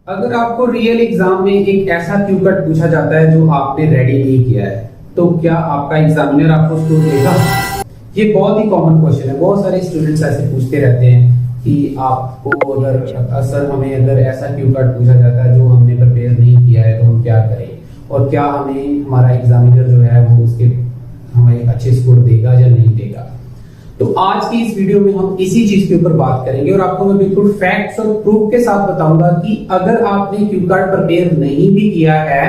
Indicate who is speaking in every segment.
Speaker 1: अगर आपको real exam में एक ऐसा क्यू कट पूछा जाता है जो आपने रेडी नहीं किया है, तो क्या आपका एग्जामिनर आपको स्कोर देगा? ये बहुत ही कॉमन क्वेश्चन है। बहुत सारे स्टूडेंट्स ऐसे पूछते रहते हैं कि आपको अगर सर हमें अगर ऐसा क्यू कट पूछा जाता है जो हमने प्रिपेयर नहीं किया है तो हम क्या करें, और क्या हमें हमारा एग्जामिनर जो है वो उसके हमें अच्छे स्कोर देगा या नहीं देगा। तो आज की इस वीडियो में हम इसी चीज के ऊपर बात करेंगे और आपको मैं बिल्कुल फैक्ट्स और प्रूफ के साथ बताऊंगा कि अगर आपने क्यू कार्ड प्रिपेयर नहीं भी किया है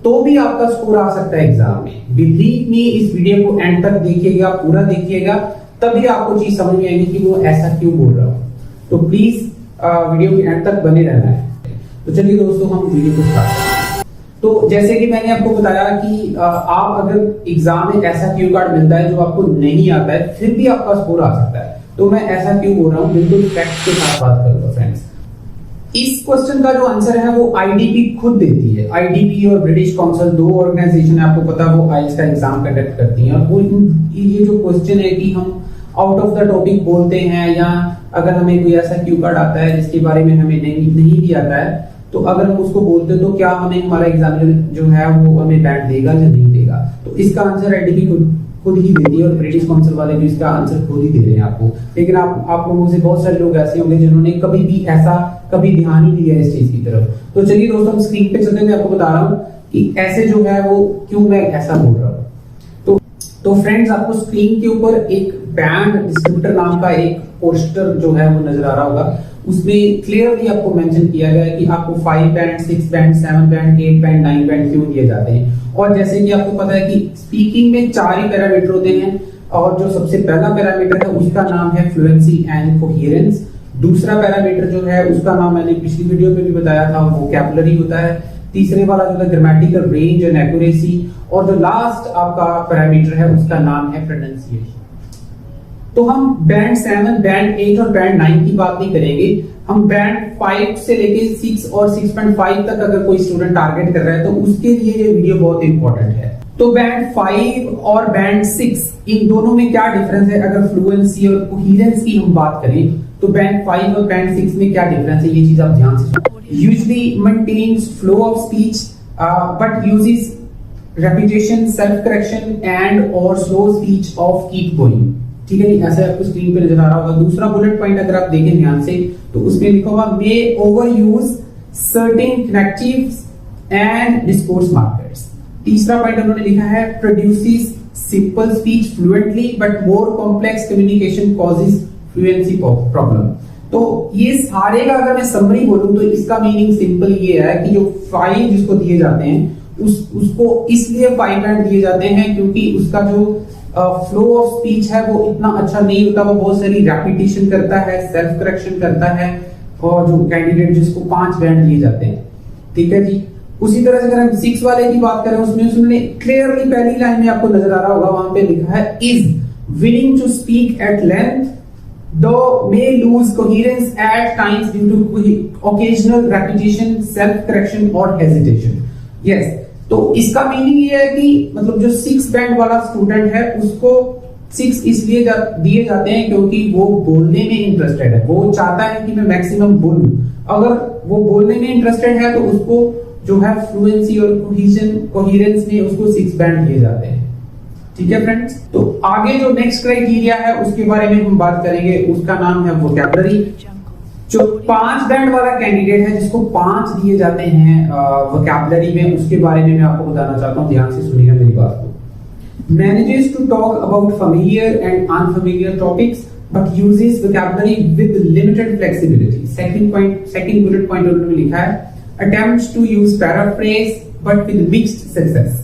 Speaker 1: तो भी आपका स्कोर आ सकता है एग्जाम में। बिलीव मी, इस वीडियो को एंड तक देखिएगा, पूरा देखिएगा, तभी आपको चीज समझ में आएगी कि वो ऐसा क्यों बोल रहा हूं। तो प्लीज वीडियो के एंड तक बने रहना है। तो चलिए दोस्तों, हम वीडियो को स्टार्ट करते हैं। तो जैसे कि मैंने आपको बताया कि आप अगर एग्जाम में ऐसा क्यू कार्ड मिलता है जो आपको नहीं आता है फिर भी आपका स्कोर आ सकता है, तो मैं ऐसा क्यों बोल रहा हूं, बिल्कुल फैक्ट्स के साथ बात करूंगा फ्रेंड्स। इस क्वेश्चन का जो आंसर है वो आईडीपी खुद देती है। आईडीपी और ब्रिटिश काउंसिल, दो ऑर्गेनाइजेशन है, आपको पता है, वो आईएलटीएस का एग्जाम कंडक्ट करती हैं। और वो ये जो क्वेश्चन है कि हम आउट ऑफ द टॉपिक बोलते हैं या अगर हमें कोई ऐसा क्यू कार्ड आता है जिसके बारे में हमें नहीं भी आता है, तो अगर हम उसको बोलते तो क्या हमें हमारा एग्जामिनर जो है वो हमें बैंड देगा या नहीं देगा। तो इसका आंसर आईडीपी खुद ही देती है और ब्रिटिश काउंसिल वाले भी इसका आंसर खुद ही दे रहे हैं आपको। लेकिन आप लोगों से बहुत सारे लोग ऐसे होंगे जिन्होंने कभी भी ऐसा कभी ध्यान ही नहीं दिया इस चीज की तरफ। तो चलिए दोस्तों, हम स्क्रीन पे चलते हैं, आपको बता रहा हूँ कि ऐसे जो है वो क्यों मैं ऐसा बोल रहा हूँ। तो फ्रेंड्स, आपको स्क्रीन के ऊपर एक बैंड डिस्क्रिप्टर नाम का एक पोस्टर जो है वो नजर आ रहा होगा। उसमें क्लियरली आपको मेंशन किया गया है कि आपको 5 band, 6 band, 7 band, 8 band, 9 band क्यों दिए जाते हैं। और जैसे कि आपको पता है कि स्पीकिंग में 4 ही पैरामीटर होते हैं, और जो सबसे पहला पैरामीटर है उसका नाम है फ्लुएंसी एंड कोहेरेंस। दूसरा पैरामीटर जो है उसका नाम मैंने पिछली वीडियो में भी बताया था, वोकैबुलरी होता है। तीसरे वाला जो है ग्रामेटिकल रेंज एंड एक्यूरेसी, और जो लास्ट आपका पैरामीटर है उसका नाम है प्रोनाउंसिएशन। तो हम बैंड 7, बैंड 8 और बैंड 9 की बात नहीं करेंगे। हम बैंड 5 से लेके 6 और 6.5 तक अगर कोई स्टूडेंट टारगेट कर रहा है तो उसके लिए ये वीडियो बहुत इंपॉर्टेंट है। तो बैंड 5 और बैंड 6, इन दोनों में क्या डिफरेंस है? अगर फ्लुएंसी और कोहेरेंस की हम बात करें तो बैंड 5 और बैंड 6 में क्या डिफरेंस है, ये चीज आप ध्यान से सुनिए। Usually maintains flow of speech but uses repetition, self correction and और slow speech of keep going. ठीक है, ऐसे आपको स्क्रीन पे नजर आ रहा होगा। दूसरा बुलेट पॉइंट अगर आप देखें ध्यान से तो उसमें लिखा हुआ may over use certain connectives and discourse markers. तीसरा पॉइंट उन्होंने लिखा है produces simple speech fluently but more complex communication causes fluency problem. तो ये सारे का अगर मैं समरी बोलूं तो इसका मीनिंग सिंपल ये है कि जो 5 जिसको दिए जाते हैं उसको इसलिए 5 बैंड दिए जाते हैं क्योंकि उसका जो फ्लो ऑफ स्पीच है वो इतना अच्छा नहीं होता, वो बहुत सारी रेपिटेशन करता है, सेल्फ करेक्शन करता है, और जो कैंडिडेट जिसको 5 बैंड दिए जाते हैं। ठीक है जी। उसी तरह से अगर हम 6 वाले की बात करें उसमें उसने क्लियरली पहली लाइन में आपको नजर आ रहा होगा, वहां पे लिखा है is willing to speak at length though may lose coherence at times due to occasional repetition, self correction और हेजिटेशन। यस, तो इसका मीनिंग ये है कि मतलब जो 6 बैंड वाला स्टूडेंट है उसको 6 इसलिए दिए जाते हैं क्योंकि वो बोलने में इंटरेस्टेड है, वो चाहता है कि मैं मैक्सिमम बोलूं। अगर वो बोलने में इंटरेस्टेड है तो उसको जो है फ्लुएंसी और कोहेरेंस में उसको 6 बैंड दिए जाते हैं। ठीक है फ्रेंड्स, तो आगे जो नेक्स्ट क्राइटेरिया है उसके बारे में हम बात करेंगे, उसका नाम है वोकैबुलरी। जो 5 बैंड वाला कैंडिडेट है जिसको 5 दिए जाते हैं वोकैबुलरी में, उसके बारे में मैं आपको बताना चाहता हूं, ध्यान से सुनिएगा मेरी बात को। Manages to talk about familiar and unfamiliar topics but uses vocabulary with limited flexibility. Second bullet point उन्होंने लिखा है attempts to use paraphrase but with mixed success.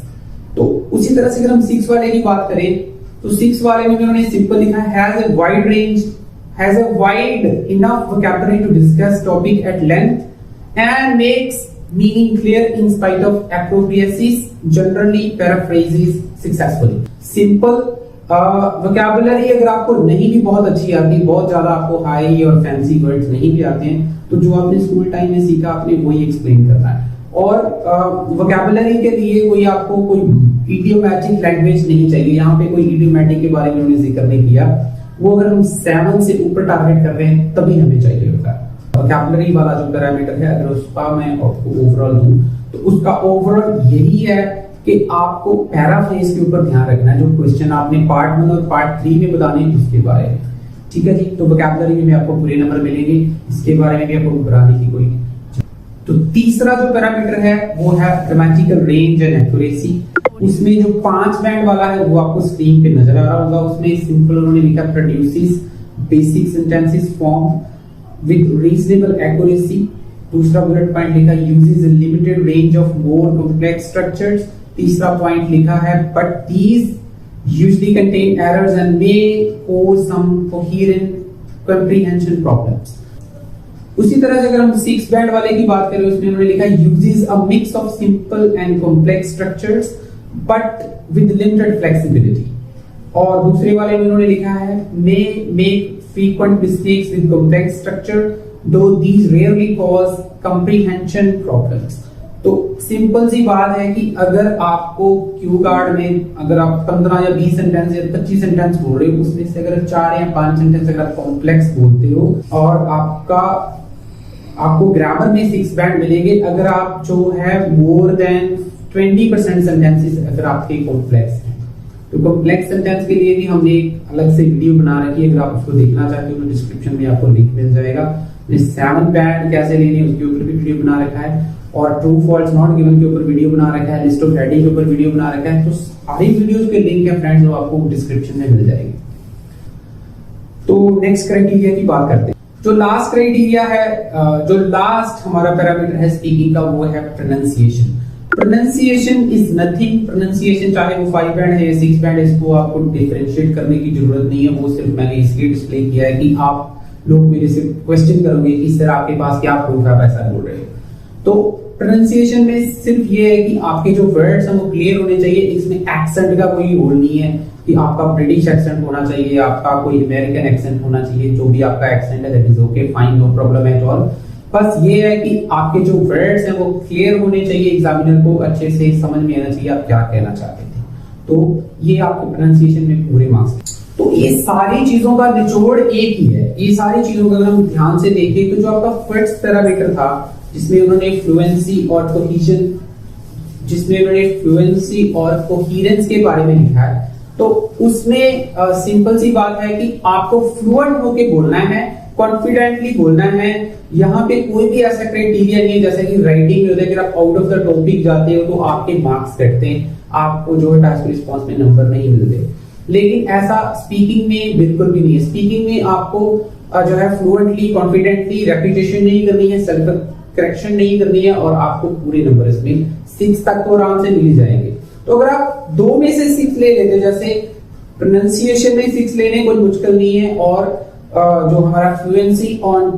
Speaker 1: तो उसी तरह से अगर हम 6 वाले की बात करें तो 6 वाले में उन्होंने सिंपल लिखा has a wide range, has a wide enough vocabulary to discuss topic at length and makes meaning clear in spite of appropriacies, generally paraphrases successfully. Simple vocabulary अगर आपको नहीं भी बहुत अच्छी आती, बहुत ज्यादा आपको हाई और फैंसी वर्ड्स नहीं भी आते हैं, तो जो आपने स्कूल टाइम में सीखा आपने वही एक्सप्लेन करना है। और वोकैबुलरी के लिए कोई आपको कोई इडियोमैटिक लैंग्वेज नहीं चाहिए। यहाँ पे कोई इडियोमैटिक के बारे में उन्होंने जिक्र नहीं किया, वो अगर हम 7 से ऊपर टारगेट कर रहे हैं तभी हमें चाहिए होता है। वोकैबुलरी वाला जो पैरामीटर है, अगर उसका मैं आपको ओवरऑल दूं तो उसका ओवरऑल यही है कि आपको पैराफ्रेज के ऊपर ध्यान रखना है, जो क्वेश्चन आपने पार्ट 1 और पार्ट 3 में बताने हैं उसके बारे में। ठीक है जी, तो वोकैबुलरी में आपको पूरे नंबर मिलेंगे, इसके बारे में भी आपको घबराने की कोई। तो तीसरा जो पैरामीटर है वो है ग्रामेटिकल रेंज एंड एक्यूरेसी। उसमें जो 5 बैंड वाला है वो आपको स्क्रीन पे नजर आ रहा होगा। उसमें सिंपल उन्होंने लिखा produces basic sentences form with reasonable accuracy. दूसरा बुलेट पॉइंट लिखा uses a limited range of more complex structures. तीसरा पॉइंट लिखा है but these usually contain errors and may cause some coherent comprehension problems. उसी तरह से अगर हम 6 बैंड वाले की बात करें, उसमें उन्होंने लिखा uses a mix of simple and complex structures but with limited flexibility. और दूसरे वाले में उन्होंने लिखा है may make frequent mistakes with complex structure though these rarely cause comprehension problems. तो सिंपल सी बात है कि अगर आपको क्यू कार्ड में अगर आप 15 या 20 सेंटेंस या 25 सेंटेंस बोल रहे हो, उसमें से अगर 4 या 5 सेंटेंस अगर आप कॉम्प्लेक्स बोलते हो और आपको ग्रामर में 6 बैंड मिलेंगे अगर आप जो है मोर देन 20% सेंटेंसेस अगर आपके कॉम्प्लेक्स हैं। तो कॉम्प्लेक्स सेंटेंस के लिए भी हमने एक अलग से वीडियो बना रखी है, अगर आप उसको देखना चाहते हो तो डिस्क्रिप्शन में आपको लिंक मिल जाएगा। 7 बैंड कैसे लेने उसके ऊपर भी वीडियो बना रखा है, और ट्रू फॉल्स नॉट गिवन के ऊपर वीडियो बना रखा है, लिस्ट ऑफ हेडिंग के ऊपर वीडियो बना रखा है। तो सारी वीडियोस के लिंक है फ्रेंड्स, वो आपको डिस्क्रिप्शन में मिल जाएगी। तो नेक्स्ट क्राइटेरिया की बात करते हैं। जो लास्ट क्राइटेरिया है, जो लास्ट हमारा पैरामीटर है स्पीकिंग का, वो है pronunciation. Pronunciation is nothing. Pronunciation चाहे वो 5 बैंड है या 6 बैंड, इसको आपको डिफरेंशिएट करने की जरूरत नहीं है। वो सिर्फ मैंने इसलिए डिस्प्ले किया है कि आप लोग मेरे से क्वेश्चन करोगे कि सर आपके पास क्या प्रूफ है, ऐसा बोल रहे हो। तो प्रोनाउंसिएशन में सिर्फ ये है कि आपके जो वर्ड्स हैं वो क्लियर होने चाहिए। इसमें एक्सेंट का कोई रोल नहीं है कि आपका ब्रिटिश एक्सेंट होना चाहिए, आपका कोई अमेरिकन एक्सेंट होना चाहिए। जो भी आपका एक्सेंट है that is okay, fine, no problem at all. बस ये है कि आपके जो वर्ड्स हैं वो क्लियर होने चाहिए, एग्जामिनर को अच्छे से समझ में आना चाहिए आप क्या कहना चाहते थे। तो ये आपको प्रोनाउंसिएशन में पूरे मार्क्स। तो ये सारी चीजों का निचोड़ एक ही है। ये सारी चीजों का अगर हम ध्यान से देखें तो जो आपका फर्स्ट पैरामीटर था जिसमें उन्होंने फ्लुएंसी और कोहेजन, जिसमें उन्होंने फ्लुएंसी और कोहेरेंस के बारे में लिखा है, तो उसमें सिंपल सी बात है कि आपको फ्लुएंट होके बोलना है, कॉन्फिडेंटली बोलना है। यहाँ पे कोई भी ऐसा क्राइटेरिया नहीं है जैसे कि राइटिंग में होता है, अगर आप आउट ऑफ द टॉपिक जाते हो तो आपके मार्क्स कटते हैं, आपको जो है टास्क रिस्पॉन्स में नंबर नहीं मिलते। लेकिन ऐसा स्पीकिंग में बिल्कुल भी नहीं है। स्पीकिंग में आपको जो है फ्लुएंटली, कॉन्फिडेंटली रेपिटेशन नहीं करनी है, सेल्फ करेक्शन नहीं करनी है, और आपको पूरे नंबर इसमें 6 तक तो आराम से मिल जाएंगे। तो अगर आप 2 में से 6 ले लेते, जैसे प्रोनाउंसिएशन में 6 लेने कोई मुश्किल नहीं है, और जो हमारा फ्लुएंसी और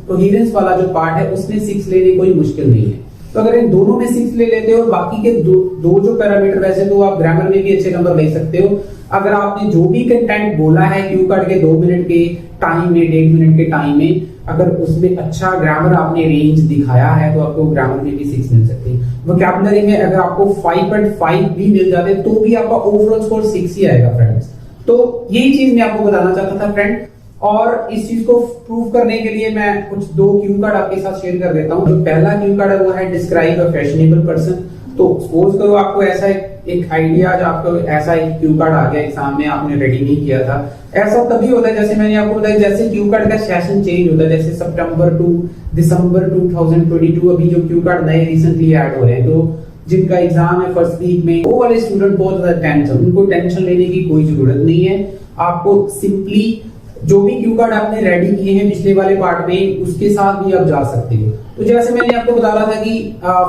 Speaker 1: कोहेरेंस वाला जो पार्ट है उसमें 6 लेने कोई मुश्किल नहीं है। तो अगर इन दोनों में 6 ले लेते हो और बाकी के दो जो पैरामीटर, वैसे तो आप ग्रामर में भी अच्छे नंबर ले सकते हो। अगर आपने जो भी कंटेंट बोला है क्यू कार्ड के 2 मिनट के टाइम में, 1.5 मिनट के टाइम में, अगर उसमें अच्छा ग्रामर आपने रेंज दिखाया है तो आपको ग्रामर में भी 6 मिल सकते हैं। वोकैबुलरी में अगर आपको 5.5 भी मिल जाते तो भी आपका ओवरऑल स्कोर 6 ही आएगा फ्रेंड्स। तो यही चीज मैं आपको बताना चाहता था फ्रेंड, और इस चीज को प्रूव करने के लिए मैं कुछ 2 क्यू कार्ड आपके साथ शेयर कर देता हूँ। जो पहला क्यू कार्ड है वो है डिस्क्राइब अ फैशनेबल पर्सन। तो सपोज करो आपको ऐसा एक आइडिया, जो आपको ऐसा एक क्यू कार्ड आ गया एग्जाम में, आपने रेडी नहीं किया था। ऐसा तभी होता है, जैसे मैंने आपको बताया, जैसे क्यू कार्ड का सेशन चेंज होता है, जैसे सितंबर टू दिसंबर 2022 अभी जो क्यू कार्ड नए रिसेंटली ऐड हो रहे हैं, तो जिनका एग्जाम है फर्स्ट वीक में, वो वाले स्टूडेंट बहुत ज्यादा टेंशन, उनको टेंशन लेने की कोई जरूरत नहीं है। आपको सिंपली जो भी क्यू कार्ड आपने रेडी किए हैं पिछले वाले पार्ट में, उसके साथ भी आप जा सकते हो। तो जैसे मैंने आपको बता रहा था कि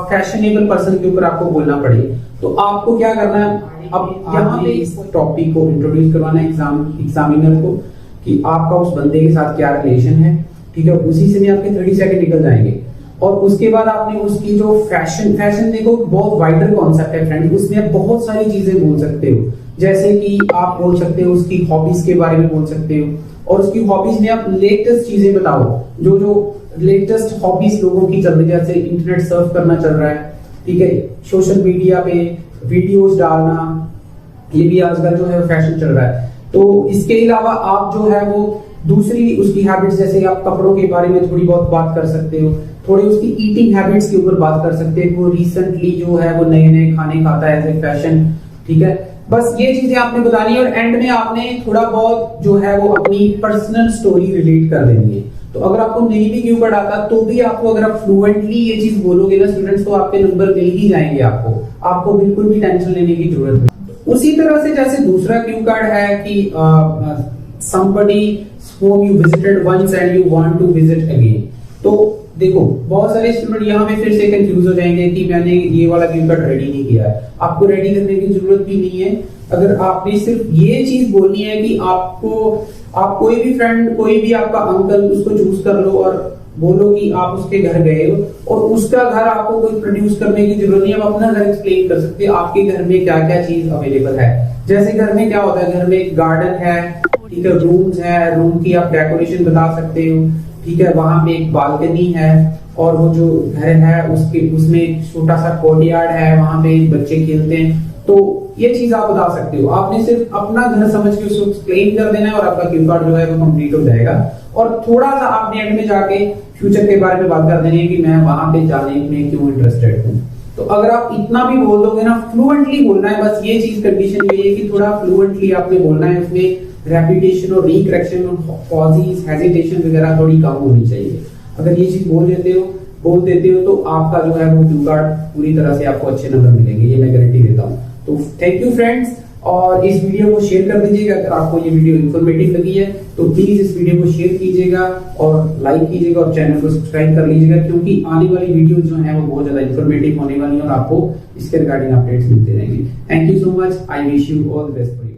Speaker 1: फैशनेबल पर्सन के ऊपर आपको बोलना पड़े, तो आपको क्या करना है, अब यहाँ पे इस टॉपिक को इंट्रोड्यूस करवाना है एग्जामिनर को कि आपका उस बंदे के साथ क्या रिलेशन है, ठीक है। उसी से भी आपके 30 सेकंड निकल जाएंगे, और उसके बाद आपने उसकी जो फैशन देखो, बहुत वाइडर कॉन्सेप्ट है फ्रेंड, उसमें आप बहुत सारी चीजें बोल सकते हो। जैसे कि आप बोल सकते हो उसकी हॉबीज के बारे में बोल सकते हो, और उसकी हॉबीज में आप लेटेस्ट चीजें बताओ, जो लेटेस्ट हॉबीज लोगों की चल रही है, जैसे इंटरनेट सर्फ करना चल रहा है, ठीक है, सोशल मीडिया पे वीडियोस डालना, ये भी आजकल जो है फैशन चल रहा है। तो इसके अलावा आप जो है वो दूसरी उसकी हैबिट्स, जैसे आप कपड़ों के बारे में थोड़ी बहुत बात कर सकते हो, थोड़ी उसकी ईटिंग हैबिट्स के ऊपर बात कर सकते हैं, वो रिसेंटली जो है वो नए नए खाने खाता है एज ए फैशन, ठीक है। बस ये चीजें आपने बतानी है और एंड में आपने थोड़ा बहुत जो है वो अपनी पर्सनल स्टोरी रिलेट कर देनी है। तो अगर आपको नहीं भी क्यू कार्ड आता तो भी आपको, अगर आप फ्लुएंटली ये चीज बोलोगे ना स्टूडेंट्स, तो आपके नंबर मिल ही जाएंगे। आपको बिल्कुल भी टेंशन लेने की जरूरत नहीं। उसी तरह से जैसे दूसरा क्यू कार्ड है कि somebody whom you visited once and you want to visit again। तो देखो बहुत सारे स्टूडेंट यहाँ पे फिर से कंफ्यूज हो जाएंगे कि मैंने ये वाला क्यू कार्ड रेडी नहीं किया है। आपको रेडी करने की जरूरत भी नहीं है। अगर आपने सिर्फ ये चीज बोलनी है कि आप कोई भी फ्रेंड, कोई भी आपका अंकल, उसको चूज कर लो और बोलो कि आप उसके घर गए हो और उसका घर आपको कोई प्रोड्यूस करने की जरूरत नहीं है। आप अपना घर एक्सप्लेन कर सकते हैं, आपके घर में क्या क्या चीज अवेलेबल है। जैसे घर में क्या होता है, घर में एक गार्डन है, ठीक है, रूम्स है, रूम की आप डेकोरेशन बता सकते हो, ठीक है, वहां पे एक बालकनी है और वो जो घर है उसमें एक छोटा सा कोर्टयार्ड है, वहां पे बच्चे खेलते हैं। तो ये चीज आप बता सकते हो। आपने सिर्फ अपना घर समझ के उसको एक्सप्लेन कर देना है और आपका क्यू कार्ड जो है वो कंप्लीट हो जाएगा। और थोड़ा सा आपने एंड में जाके फ्यूचर के बारे में बात कर देनी है कि मैं वहां पे जाने में क्यों इंटरेस्टेड हूँ। तो अगर आप इतना भी बोल दोगे ना, फ्लुएंटली बोलना है, बस ये चीज कंडीशन ये है कि थोड़ा फ्लुएंटली आपने बोलना है, उसमें रेपिटेशन और रिकरेक्शन और पॉजेस, हेजिटेशन वगैरह थोड़ी कम होनी चाहिए। अगर ये चीज बोल देते हो तो आपका जो है वो क्यू कार्ड पूरी तरह से आपको अच्छे नंबर मिलेंगे, ये मैं गारंटी देता हूँ। तो थैंक यू फ्रेंड्स, और इस वीडियो को शेयर कर दीजिएगा। अगर आपको ये वीडियो इन्फॉर्मेटिव लगी है तो प्लीज इस वीडियो को शेयर कीजिएगा और लाइक कीजिएगा और चैनल को सब्सक्राइब कर लीजिएगा, क्योंकि आने वाली वीडियो जो है वो बहुत ज्यादा इन्फॉर्मेटिव होने वाली है और आपको इसके रिगार्डिंग अपडेट्स मिलते रहेंगे। Thank you so much. I wish you all the best.